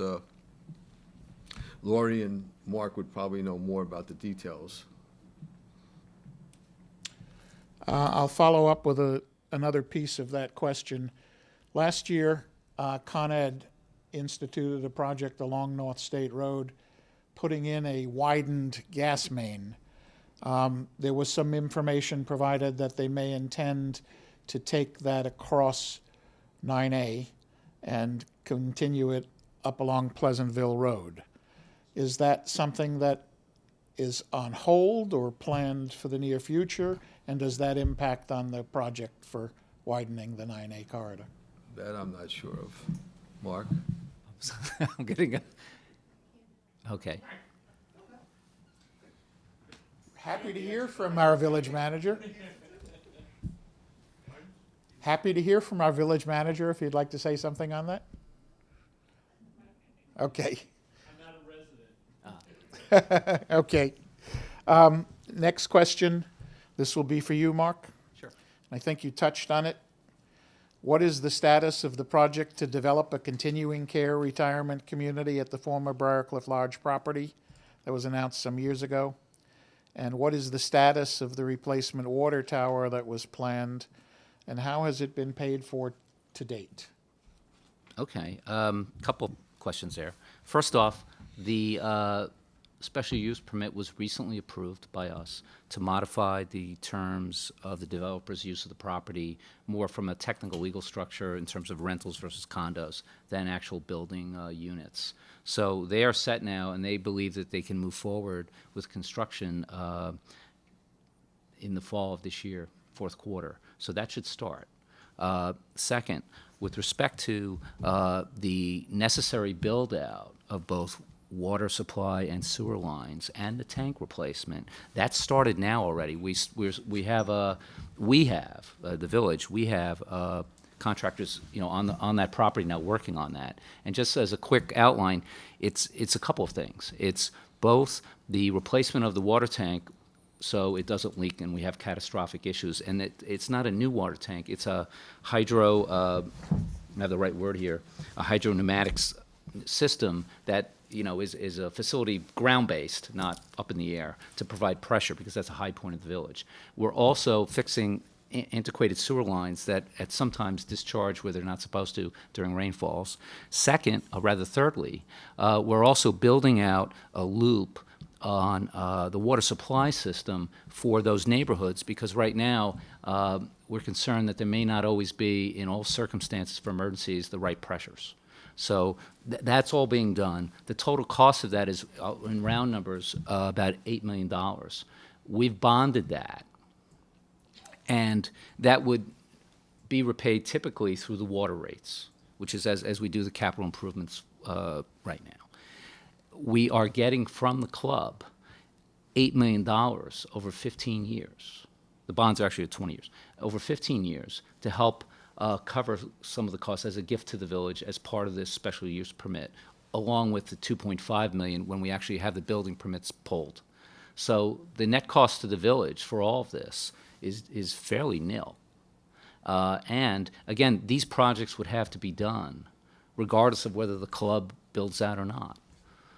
Speaker 3: Lori and Mark would probably know more about the details.
Speaker 1: I'll follow up with another piece of that question. Last year, Con Ed instituted a project along North State Road, putting in a widened gas main. There was some information provided that they may intend to take that across 9A and continue it up along Pleasantville Road. Is that something that is on hold or planned for the near future? And does that impact on the project for widening the 9A corridor?
Speaker 3: That I'm not sure of. Mark?
Speaker 4: I'm getting a, okay.
Speaker 1: Happy to hear from our village manager. Happy to hear from our village manager if you'd like to say something on that. Okay.
Speaker 6: I'm not a resident.
Speaker 1: Okay. Next question. This will be for you, Mark.
Speaker 4: Sure.
Speaker 1: I think you touched on it. What is the status of the project to develop a continuing care retirement community at the former Briarcliff Lodge property that was announced some years ago? And what is the status of the replacement water tower that was planned? And how has it been paid for to date?
Speaker 4: Okay, couple questions there. First off, the special use permit was recently approved by us to modify the terms of the developer's use of the property more from a technical legal structure in terms of rentals versus condos than actual building units. So they are set now, and they believe that they can move forward with construction in the fall of this year, fourth quarter. So that should start. Second, with respect to the necessary build-out of both water supply and sewer lines and the tank replacement, that started now already. We have the village, we have contractors, on that property now working on that. And just as a quick outline, it's a couple of things. It's both the replacement of the water tank so it doesn't leak and we have catastrophic issues. And it's not a new water tank. It's a I have the right word here, a hydropneumatics system that is a facility ground-based, not up in the air, to provide pressure because that's a high point of the village. We're also fixing antiquated sewer lines that at sometimes discharge where they're not supposed to during rainfalls. Second, or rather thirdly, we're also building out a loop on the water supply system for those neighborhoods because right now we're concerned that there may not always be, in all circumstances for emergencies, the right pressures. So that's all being done. The total cost of that is, in round numbers, about $8 million. We've bonded that, and that would be repaid typically through the water rates, which is as we do the capital improvements right now. We are getting from the club $8 million over 15 years. The bonds are actually at 20 years. Over 15 years to help cover some of the costs as a gift to the village as part of this special use permit, along with the $2.5 million when we actually have the building permits pulled. So the net cost to the village for all of this is fairly nil. And again, these projects would have to be done regardless of whether the club builds out or not.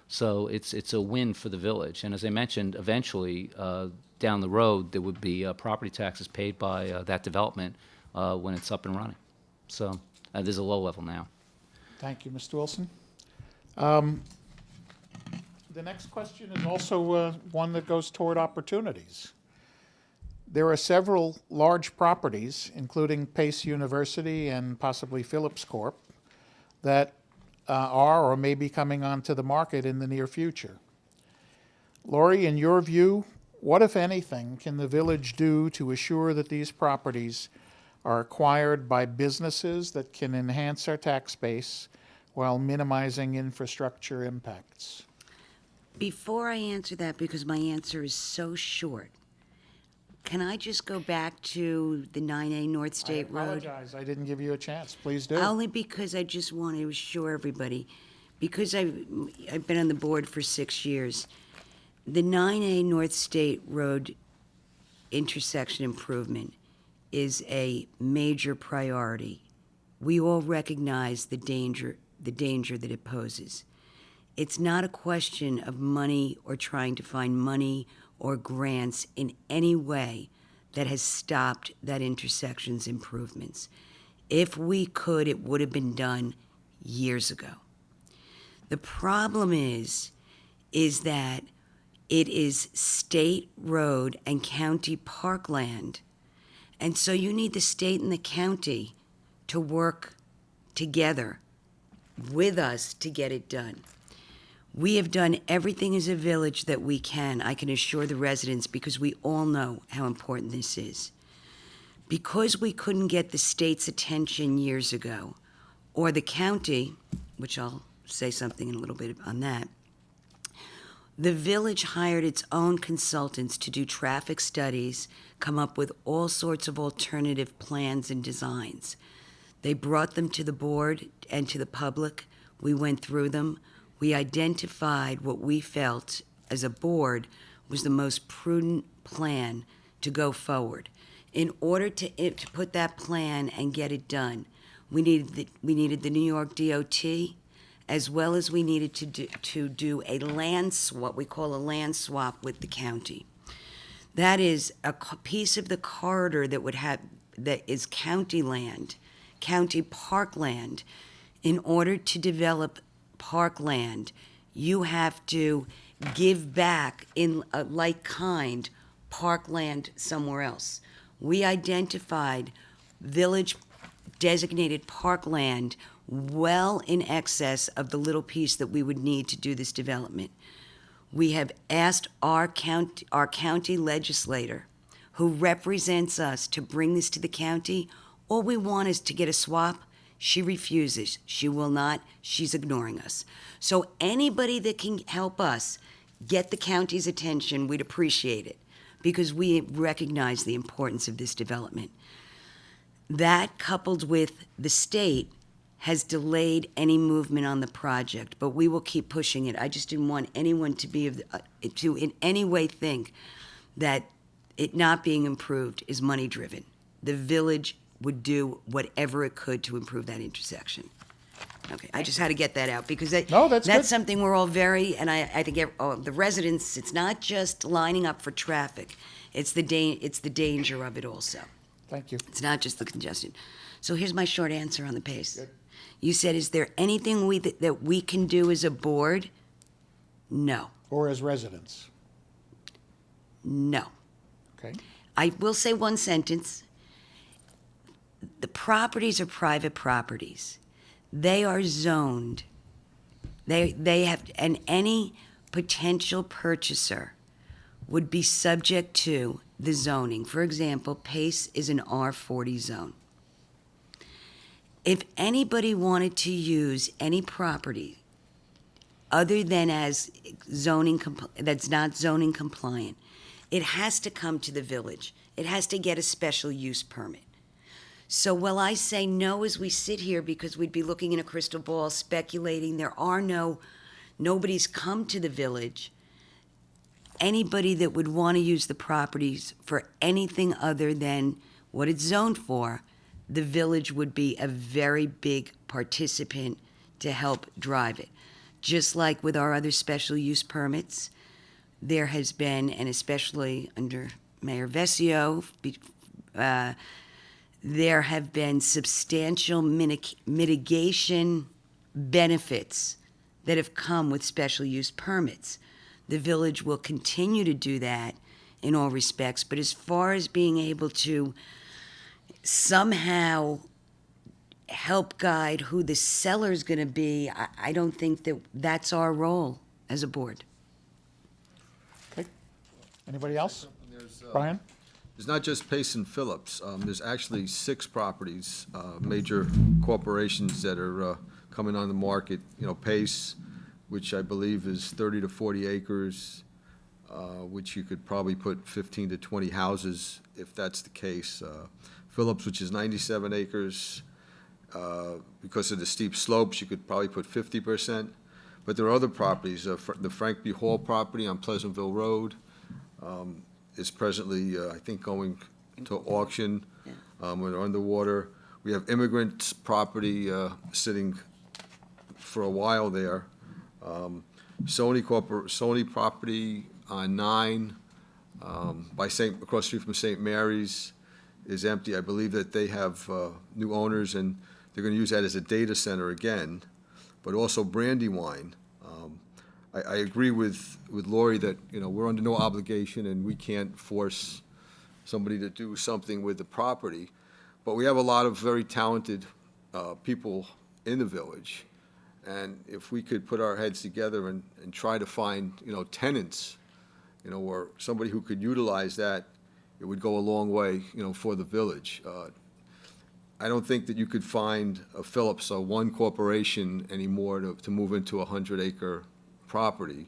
Speaker 4: So it's a win for the village. And as I mentioned, eventually down the road there would be property taxes paid by that development when it's up and running. So there's a low level now.
Speaker 1: Thank you, Mr. Wilson. The next question is also one that goes toward opportunities. There are several large properties, including Pace University and possibly Phillips Corp., that are or may be coming onto the market in the near future. Lori, in your view, what, if anything, can the village do to assure that these properties are acquired by businesses that can enhance our tax base while minimizing infrastructure impacts?
Speaker 2: Before I answer that, because my answer is so short, can I just go back to the 9A North State Road?
Speaker 1: I apologize, I didn't give you a chance. Please do.
Speaker 2: Only because I just want to assure everybody, because I've been on the board for 6 years, the 9A North State Road intersection improvement is a major priority. We all recognize the danger that it poses. It's not a question of money or trying to find money or grants in any way. that has stopped that intersection's improvements. If we could, it would have been done years ago. The problem is that it is state road and county parkland, and so you need the state and the county to work together with us to get it done. We have done everything as a village that we can, I can assure the residents, because we all know how important this is. Because we couldn't get the state's attention years ago, or the county, which I'll say something in a little bit on that, the village hired its own consultants to do traffic studies, come up with all sorts of alternative plans and designs. They brought them to the board and to the public. We went through them. We identified what we felt as a board was the most prudent plan to go forward. In order to put that plan and get it done, we needed the New York DOT, as well as we needed to do a land swap, what we call a land swap with the county. That is a piece of the corridor that is county land, county parkland. In order to develop parkland, you have to give back in a like kind parkland somewhere else. We identified village designated parkland well in excess of the little piece that we would need to do this development. We have asked our county legislator, who represents us, to bring this to the county. All we want is to get a swap. She refuses. She will not. She's ignoring us. So anybody that can help us get the county's attention, we'd appreciate it, because we recognize the importance of this development. That, coupled with the state, has delayed any movement on the project, but we will keep pushing it. I just didn't want anyone to in any way think that it not being improved is money-driven. The village would do whatever it could to improve that intersection. Okay, I just had to get that out, because
Speaker 1: No, that's good.
Speaker 2: something we're all very, and I think the residents, it's not just lining up for traffic, it's the danger of it also.
Speaker 1: Thank you.
Speaker 2: It's not just the congestion. So here's my short answer on the pace.
Speaker 1: Good.
Speaker 2: You said, is there anything that we can do as a board? No.
Speaker 1: Or as residents.
Speaker 2: No.
Speaker 1: Okay.
Speaker 2: I will say one sentence. The properties are private properties. They are zoned. They have, and any potential purchaser would be subject to the zoning. For example, Pace is an R40 zone. If anybody wanted to use any property other than as zoning, that's not zoning compliant, it has to come to the village. It has to get a special use permit. So while I say no as we sit here, because we'd be looking in a crystal ball speculating, nobody's come to the village, anybody that would want to use the properties for anything other than what it's zoned for, the village would be a very big participant to help drive it. Just like with our other special use permits, there has been, and especially under Mayor Vesio, there have been substantial mitigation benefits that have come with special use permits. The village will continue to do that in all respects, but as far as being able to somehow help guide who the seller's going to be, I don't think that that's our role as a board.
Speaker 1: Okay. Anybody else? Brian?
Speaker 3: There's not just Pace and Phillips. There's actually 6 properties, major corporations that are coming on the market. You know, Pace, which I believe is 30 to 40 acres, which you could probably put 15 to 20 houses if that's the case. Phillips, which is 97 acres. Because of the steep slopes, you could probably put 50%. But there are other properties. The Frank B. Hall property on Pleasantville Road is presently, I think, going to auction. We're underwater. We have Immigrant's property sitting for a while there. Sony property on 9, across the street from St. Mary's is empty. I believe that they have new owners, and they're going to use that as a data center again, but also Brandywine. I agree with Lori that, we're under no obligation and we can't force somebody to do something with the property, but we have a lot of very talented people in the village. And if we could put our heads together and try to find, tenants, or somebody who could utilize that, it would go a long way, for the village. I don't think that you could find a Phillips or one corporation anymore to move into a 100-acre property.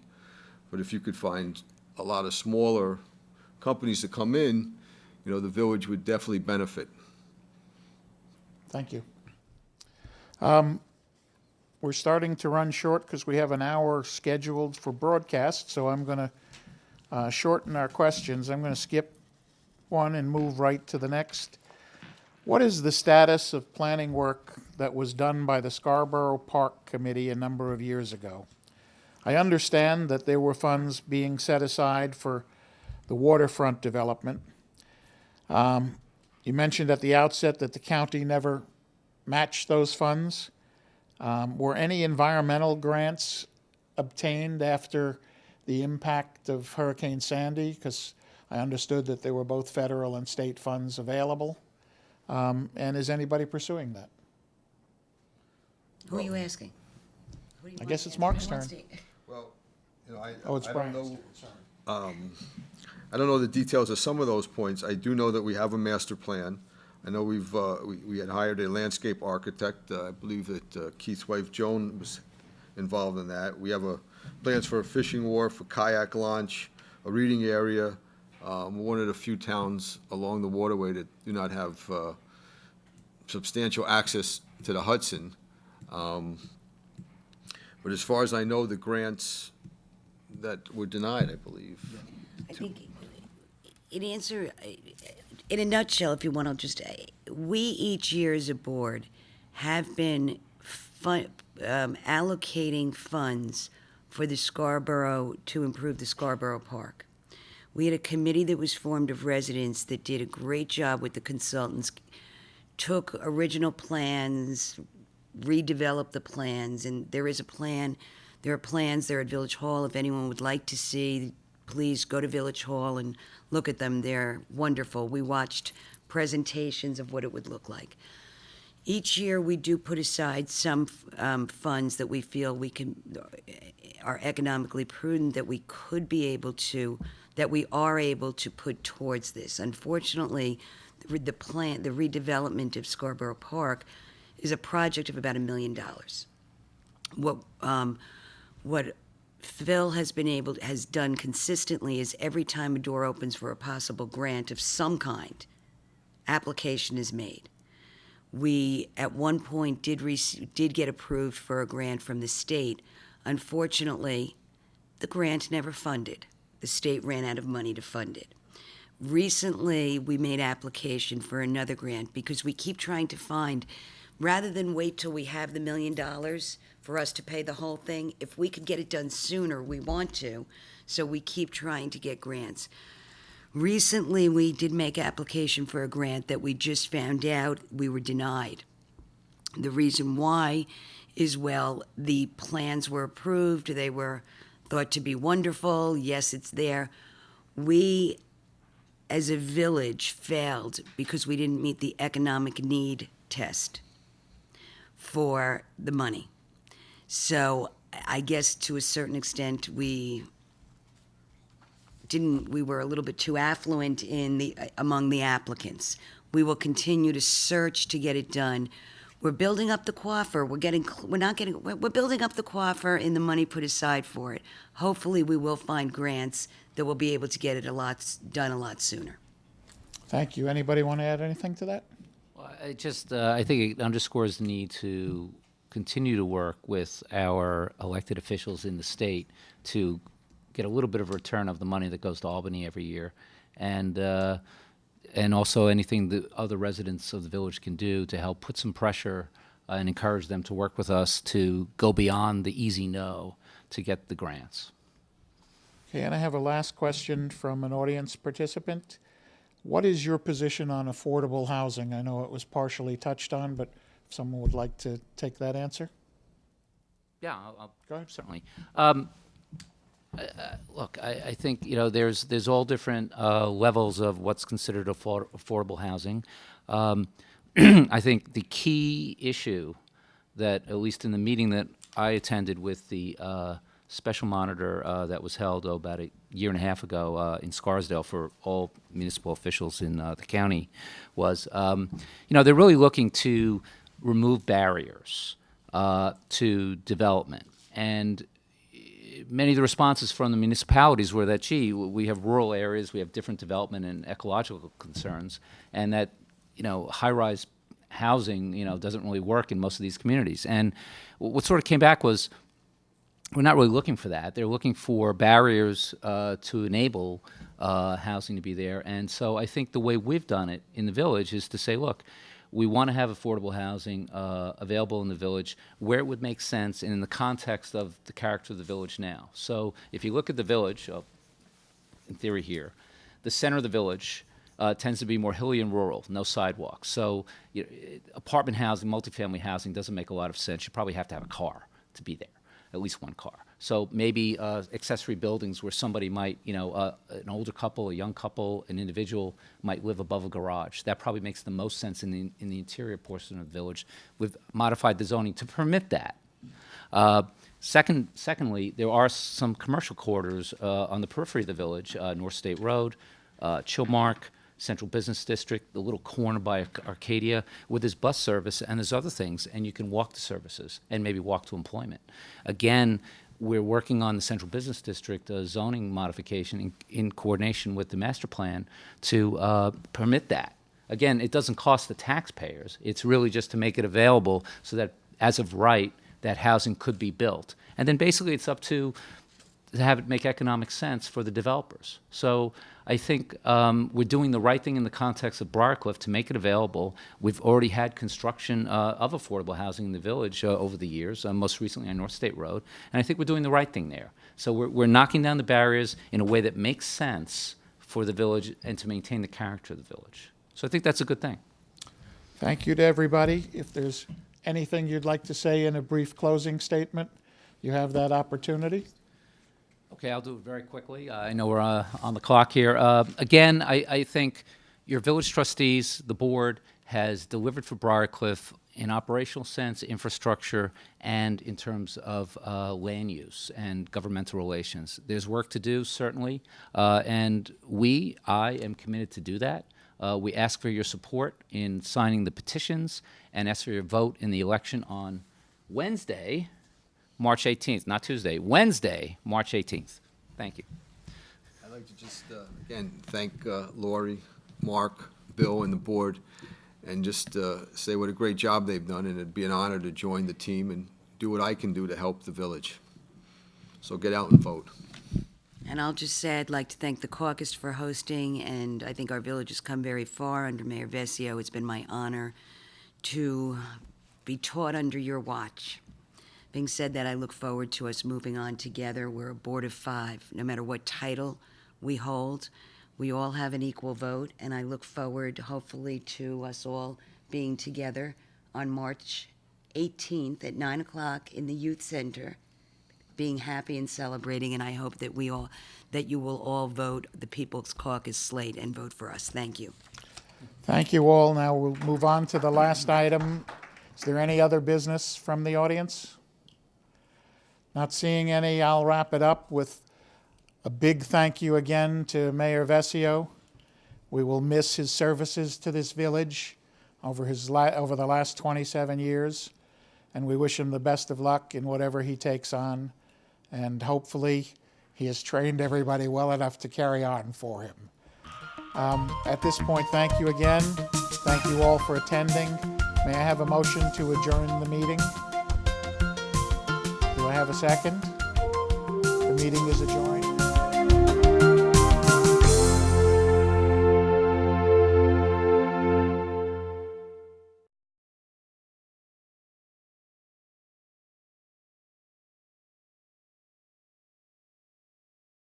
Speaker 3: But if you could find a lot of smaller companies to come in, the village would definitely benefit.
Speaker 1: Thank you. We're starting to run short because we have an hour scheduled for broadcast, so I'm going to shorten our questions. I'm going to skip one and move right to the next. What is the status of planning work that was done by the Scarborough Park Committee a number of years ago? I understand that there were funds being set aside for the waterfront development. You mentioned at the outset that the county never matched those funds. Were any environmental grants obtained after the impact of Hurricane Sandy? Because I understood that there were both federal and state funds available. And is anybody pursuing that?
Speaker 2: Who are you asking? Who do you
Speaker 1: I
Speaker 2: want
Speaker 1: guess
Speaker 2: to
Speaker 1: it's
Speaker 2: ask?
Speaker 1: Mark's
Speaker 2: Who wants
Speaker 1: turn.
Speaker 3: Well,
Speaker 1: It's
Speaker 3: I don't
Speaker 1: Brian's
Speaker 3: know.
Speaker 1: turn, sorry.
Speaker 3: I don't know the details of some of those points. I do know that we have a master plan. I know we had hired a landscape architect. I believe that Keith's wife Joan was involved in that. We have plans for a fishing wharf, a kayak launch, a reading area. We're one of the few towns along the waterway that do not have substantial access to the Hudson. But as far as I know, the grants that were denied, I believe.
Speaker 2: I think, in a nutshell, if you want to just, we each year as a board have been allocating funds for the Scarborough, to improve the Scarborough Park. We had a committee that was formed of residents that did a great job with the consultants, took original plans, redeveloped the plans, and there is a plan. There are plans there at Village Hall. If anyone would like to see, please go to Village Hall and look at them. They're wonderful. We watched presentations of what it would look like. Each year, we do put aside some funds that we feel are economically prudent, that we are able to put towards this. Unfortunately, the redevelopment of Scarborough Park is a project of about $1 million. What Phil has done consistently is every time a door opens for a possible grant of some kind, application is made. We, at one point, did get approved for a grant from the state. Unfortunately, the grant never funded. The state ran out of money to fund it. Recently, we made application for another grant because we keep trying to find, rather than wait till we have the $1 million for us to pay the whole thing, if we could get it done sooner, we want to. So we keep trying to get grants. Recently, we did make application for a grant that we just found out we were denied. The reason why is, well, the plans were approved. They were thought to be wonderful. Yes, it's there. We, as a village, failed because we didn't meet the economic need test for the money. So I guess to a certain extent, we were a little bit too affluent among the applicants. We will continue to search to get it done. We're building up the coffer. We're building up the coffer and the money put aside for it. Hopefully, we will find grants that will be able to get it done a lot sooner.
Speaker 1: Thank you. Anybody want to add anything to that?
Speaker 4: Well, I think it underscores the need to continue to work with our elected officials in the state to get a little bit of return of the money that goes to Albany every year, and also anything that other residents of the village can do to help put some pressure and encourage them to work with us to go beyond the easy no to get the grants.
Speaker 1: Okay, and I have a last question from an audience participant. What is your position on affordable housing? I know it was partially touched on, but if someone would like to take that answer?
Speaker 4: Yeah,
Speaker 1: Go ahead.
Speaker 4: certainly. Look, I think, there's all different levels of what's considered affordable housing. I think the key issue that, at least in the meeting that I attended with the special monitor that was held about a year and a half ago in Scarsdale for all municipal officials in the county, was, they're really looking to remove barriers to development. And many of the responses from the municipalities were that, gee, we have rural areas, we have different development and ecological concerns, and that, high-rise housing, doesn't really work in most of these communities. And what sort of came back was, we're not really looking for that. They're looking for barriers to enable housing to be there. And so I think the way we've done it in the village is to say, look, we want to have affordable housing available in the village where it would make sense and in the context of the character of the village now. So if you look at the village, in theory here, the center of the village tends to be more hilly and rural, no sidewalks. So apartment housing, multifamily housing doesn't make a lot of sense. You probably have to have a car to be there, at least one car. So maybe accessory buildings where somebody might, an older couple, a young couple, an individual might live above a garage. That probably makes the most sense in the interior portion of the village. We've modified the zoning to permit that. Secondly, there are some commercial corridors on the periphery of the village, North State Road, Chilmark, Central Business District, the little corner by Arcadia, where there's bus service and there's other things, and you can walk to services and maybe walk to employment. Again, we're working on the Central Business District zoning modification in coordination with the master plan to permit that. Again, it doesn't cost the taxpayers. It's really just to make it available so that, as of right, that housing could be built. And then basically it's up to have it make economic sense for the developers. So I think we're doing the right thing in the context of Briarcliff to make it available. We've already had construction of affordable housing in the village over the years, most recently on North State Road, and I think we're doing the right thing there. So we're knocking down the barriers in a way that makes sense for the village and to maintain the character of the village. So I think that's a good thing.
Speaker 1: Thank you to everybody. If there's anything you'd like to say in a brief closing statement, you have that opportunity.
Speaker 4: Okay, I'll do it very quickly. I know we're on the clock here. Again, I think your village trustees, the board, has delivered for Briarcliff in operational sense, infrastructure, and in terms of land use and governmental relations. There's work to do, certainly, and I am committed to do that. We ask for your support in signing the petitions and ask for your vote in the election on Wednesday, March 18th, not Tuesday, Wednesday, March 18th. Thank you.
Speaker 3: I'd like to just, again, thank Lori, Mark, Bill, and the board, and just say what a great job they've done, and it'd be an honor to join the team and do what I can do to help the village. So get out and vote.
Speaker 2: And I'll just say I'd like to thank the caucus for hosting, and I think our village has come very far under Mayor Vesio. It's been my honor to be taught under your watch. Being said that, I look forward to us moving on together. We're a board of 5. No matter what title we hold, we all have an equal vote, and I look forward, hopefully, to us all being together on March 18th at 9 o'clock in the Youth Center, being happy and celebrating, and I hope that you will all vote the People's Caucus slate and vote for us. Thank you.
Speaker 1: Thank you all. Now we'll move on to the last item. Is there any other business from the audience? Not seeing any, I'll wrap it up with a big thank you again to Mayor Vesio. We will miss his services to this village over the last 27 years, and we wish him the best of luck in whatever he takes on, and hopefully he has trained everybody well enough to carry on for him. At this point, thank you again. Thank you all for attending. May I have a motion to adjourn the meeting? Do I have a second? The meeting is adjourned.